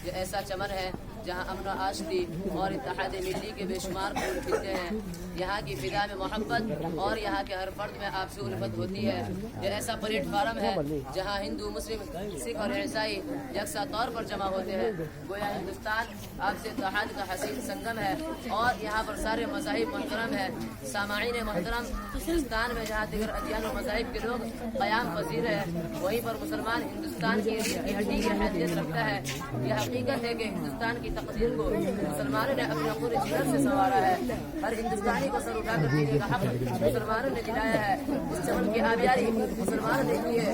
یہ ایسا چمن ہے جہاں امن و آشتی اور اتحاد ملی کے بے شمار پھول کھلتے ہیں. یہاں کی فضا میں محبت اور یہاں کے ہر فرد میں آپسی الفت ہوتی ہے. یہ ایسا پلیٹ فارم ہے جہاں ہندو، مسلم، سکھ اور عیسائی یکساں طور پر جمع ہوتے ہیں. گویا ہندوستان آپسی اتحاد کا حسین سنگم ہے اور یہاں پر سارے مذاہب محترم ہیں. سامعین محترم، ہندوستان میں جہاں دیگر ادیان و مذاہب کے لوگ قیام پذیر ہے، وہیں پر مسلمان ہندوستان کی ریڑھ کی ہڈی کی حیثیت رکھتا ہے. یہ حقیقت ہے کہ ہندوستان کی تقدیر کو مسلمانوں نے اپنے پورے جگر سے سنوارا ہے. ہر ہندوستانی کو سر اٹھا کر جینے کا حق مسلمانوں نے دلایا ہے. اس چمن کی آبیاری مسلمانوں نے کی ہے،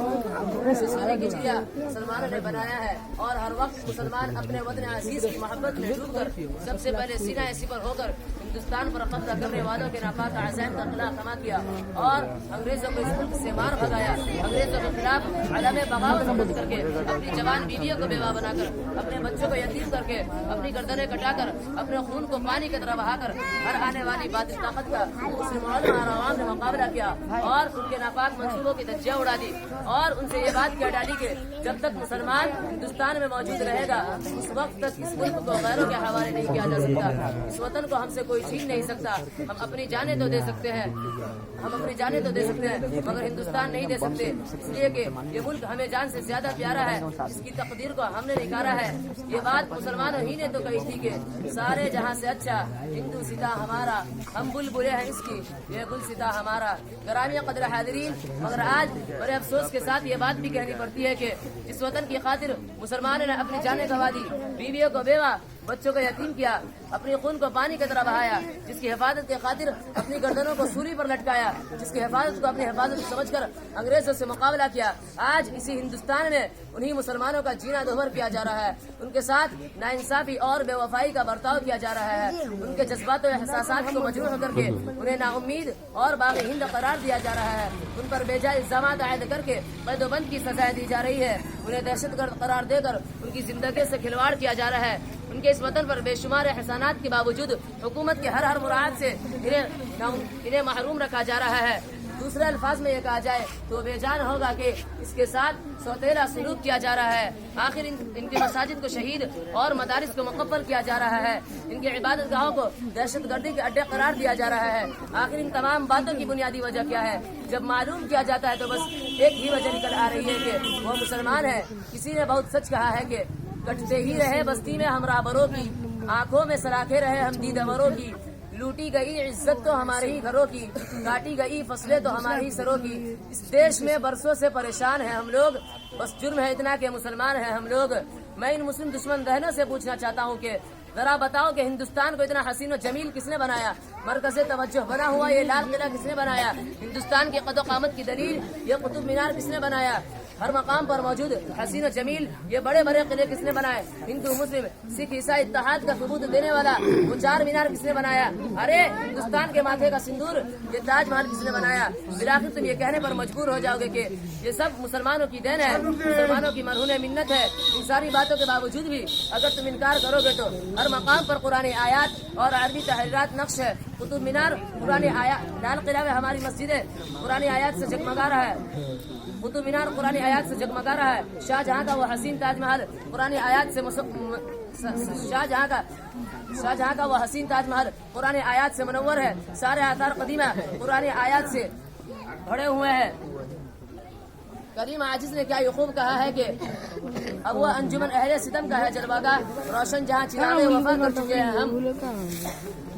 اسے سونے کی چڑیا مسلمانوں نے بنایا ہے. اور ہر وقت مسلمان اپنے وطن عزیز کی محبت میں ڈوب کر سب سے پہلے سینہ سپر ہو کر ہندوستان پر قبضہ کرنے والوں کے ناپاک عزائم کا خلا خما کیا اور انگریزوں کو اس ملک سے مار بھگایا. انگریزوں کے خلاف علم بغاوت بند کر کے اپنی جوان بیویوں کو بیوہ بنا کر، اپنے بچوں کو یتیم کر کے، اپنی گردنیں کٹا کر، اپنے خون کو پانی کی طرح بہا کر ہر آنے والی باطل طاقت کا مسلمانوں اور عوام نے مقابلہ کیا اور ان کے ناپاک منصوبوں کی دھجیاں اڑا دی اور ان سے یہ بات کہہ ڈالی کہ جب تک مسلمان ہندوستان میں موجود رہے گا اس وقت تک اس ملک کو غیروں کے حوالے نہیں کیا جا سکتا. اس وطن کو ہم سے کوئی چھین نہیں سکتا. ہم اپنی جانیں تو دے سکتے ہیں، مگر ہندوستان نہیں دے سکتے، اس لیے کہ یہ ملک ہمیں جان سے زیادہ پیارا ہے. اس کی تقدیر کو ہم نے نکارا ہے. یہ بات مسلمانوں ہی نے تو کہی تھی کہ سارے جہاں سے اچھا ہندو ستا ہمارا، ہم بلبلے ہیں اس کی، یہ گل ستا ہمارا. گرامی قدر حاضرین، مگر آج بڑے افسوس کے ساتھ یہ بات بھی کہنی پڑتی ہے کہ اس وطن کی خاطر مسلمانوں نے اپنی جانیں گنوا دی، بیویوں کو بیوہ، بچوں کو یتیم کیا، اپنی خون کو پانی کی طرح بہایا. جس کی حفاظت کی خاطر اپنی گردنوں کو سولی پر لٹکایا، جس کی حفاظت کو اپنی حفاظت سمجھ کر انگریزوں سے مقابلہ کیا. آج اسی ہندوستان میں انہی مسلمانوں کا جینا دوبھر کیا جا رہا ہے. ان کے ساتھ ناانصافی اور بے وفائی کا برتاؤ کیا جا رہا ہے. ان کے جذبات و احساسات کو مجروح کر کے انہیں نا امید اور باغی ہند قرار دیا جا رہا ہے. ان پر بے جائے الزامات عائد کر کے قید و بند کی سزائیں دی جا رہی ہے. انہیں دہشت گرد قرار دے کر ان کی زندگی سے کھلواڑ کیا جا رہا ہے. ان کے اس وطن پر بے شمار احسانات کے باوجود حکومت کے ہر مراعات سے انہیں محروم رکھا جا رہا ہے. دوسرے الفاظ میں یہ کہا جائے تو بے جان ہوگا کہ اس کے ساتھ سوتیلا سلوک کیا جا رہا ہے. آخر ان کی مساجد کو شہید اور مدارس کو مقفل کیا جا رہا ہے. ان کی عبادت گاہوں کو دہشت گردی کے اڈے قرار دیا جا رہا ہے. آخر ان تمام باتوں کی بنیادی وجہ کیا ہے؟ جب معلوم کیا جاتا ہے تو بس ایک ہی وجہ نکل آ رہی ہے کہ وہ مسلمان ہے. کسی نے بہت سچ کہا ہے کہ کٹتے ہی رہے بستی میں ہم راہبروں کی، آنکھوں میں سلاخیں رہے ہم دیدوروں کی، لوٹی گئی عزت تو ہمارے ہی گھروں کی، کاٹی گئی فصلیں تو ہمارے ہی سروں کی. اس دیش میں برسوں سے پریشان ہیں ہم لوگ، بس جرم ہے اتنا کہ مسلمان ہیں ہم لوگ. میں ان مسلم دشمن دہنوں سے پوچھنا چاہتا ہوں کہ ذرا بتاؤ کہ ہندوستان کو اتنا حسین و جمیل کس نے بنایا؟ مرکز توجہ بنا ہوا یہ لال قلعہ کس نے بنایا؟ ہندوستان کی قد و قامت کی دلیل یہ قطب مینار کس نے بنایا؟ ہر مقام پر موجود حسین و جمیل یہ بڑے بڑے قلعے کس نے بنائے؟ ہندو، مسلم، سکھ، عیسائی اتحاد کا ثبوت دینے والا وہ چار مینار کس نے بنایا؟ ارے ہندوستان کے ماتھے کا سندور یہ تاج محل کس نے بنایا؟ بالآخر تم یہ کہنے پر مجبور ہو جاؤ گے کہ یہ سب مسلمانوں کی دین ہے، مسلمانوں کی مرہون منت ہے. ان ساری باتوں کے باوجود بھی اگر تم انکار کرو گے تو ہر مقام پر قرآن آیات اور عربی تحریرات نقش ہے. قطب مینار قرآن آیات، لال قلعہ میں ہماری مسجد ہے قرآن آیات سے جگمگا رہا ہے. قطب مینار قرآن آیات سے جگمگا رہا ہے. شاہ جہاں کا وہ حسین تاج محل قرآن آیات سے شاہ جہاں کا وہ حسین تاج محل قرآن آیات سے منور ہے. سارے آثار قدیمہ قرآن آیات سے بھرے ہوئے ہیں. کریم عاجز نے کیا یہ خوب کہا ہے کہ اب وہ انجمن اہل ستم کا ہے جلوہ گاہ روشن جہاں چراغ وفا کر چکے ہیں ہم.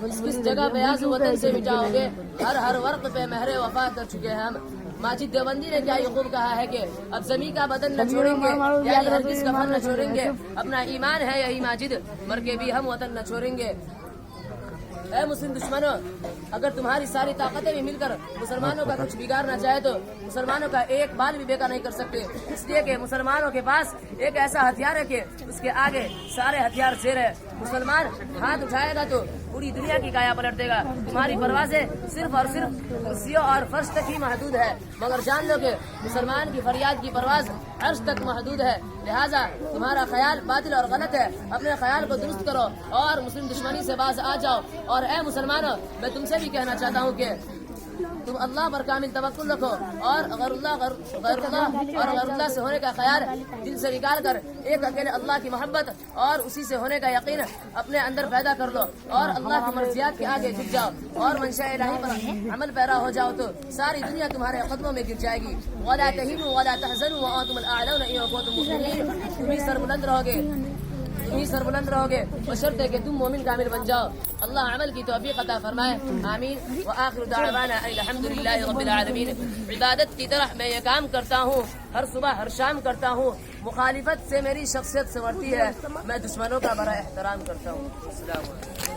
کس جگہ بیاض وطن سے مٹاؤ گے ہر ورق پہ مہر وفا کر چکے ہیں ہم. ماجد دیوبندی نے کیا یہ خوب کہا ہے کہ اب زمین کا بدن نہ چھوڑیں گے، یعنی ہرگز کفن نہ چھوڑیں گے. اپنا ایمان ہے یہی ماجد، مر کے بھی ہم وطن نہ چھوڑیں گے. اے مسلم دشمنوں، اگر تمہاری ساری طاقتیں بھی مل کر مسلمانوں کا کچھ بگاڑنا چاہے تو مسلمانوں کا ایک بال بھی بیکار نہیں کر سکتے. اس لیے کہ مسلمانوں کے پاس ایک ایسا ہتھیار ہے کہ اس کے آگے سارے ہتھیار زیر ہے. مسلمان ہاتھ اٹھائے گا تو پوری دنیا کی کایا پلٹ دے گا. تمہاری پروازیں صرف اور صرف کرسیوں اور فرش تک ہی محدود ہے، مگر جان لو کہ مسلمان کی فریاد کی پرواز عرش تک محدود ہے. لہٰذا تمہارا خیال باطل اور غلط ہے. اپنے خیال کو درست کرو اور مسلم دشمنی سے باز آ جاؤ. اور اے مسلمانوں، میں تم سے بھی کہنا چاہتا ہوں کہ تم اللہ پر کامل توکل رکھو اور غیر اللہ سے ہونے کا خیال دل سے نکال کر ایک اکیلے اللہ کی محبت اور اسی سے ہونے کا یقین اپنے اندر پیدا کر لو اور اللہ کی مرضیات کے آگے جھک جاؤ اور منشاء الہی پر عمل پیرا ہو جاؤ تو ساری دنیا تمہارے قدموں میں گر جائے گی. ولا تهنوا ولا تحزنوا وانتم الاعلون ان كنتم مؤمنين. تم ہی سربلند رہو گے بشرط ہے کہ تم مومن کامل بن جاؤ. اللہ عمل کی توفیق عطا فرمائے. آمین. وآخر دعوانا الحمدللہ رب العالمین. عبادت کی طرح میں یہ کام کرتا ہوں, ہر صبح ہر شام کرتا ہوں. مخالفت سے میری شخصیت سنورتی ہے, میں دشمنوں کا بڑا احترام کرتا ہوں. السلام علیکم.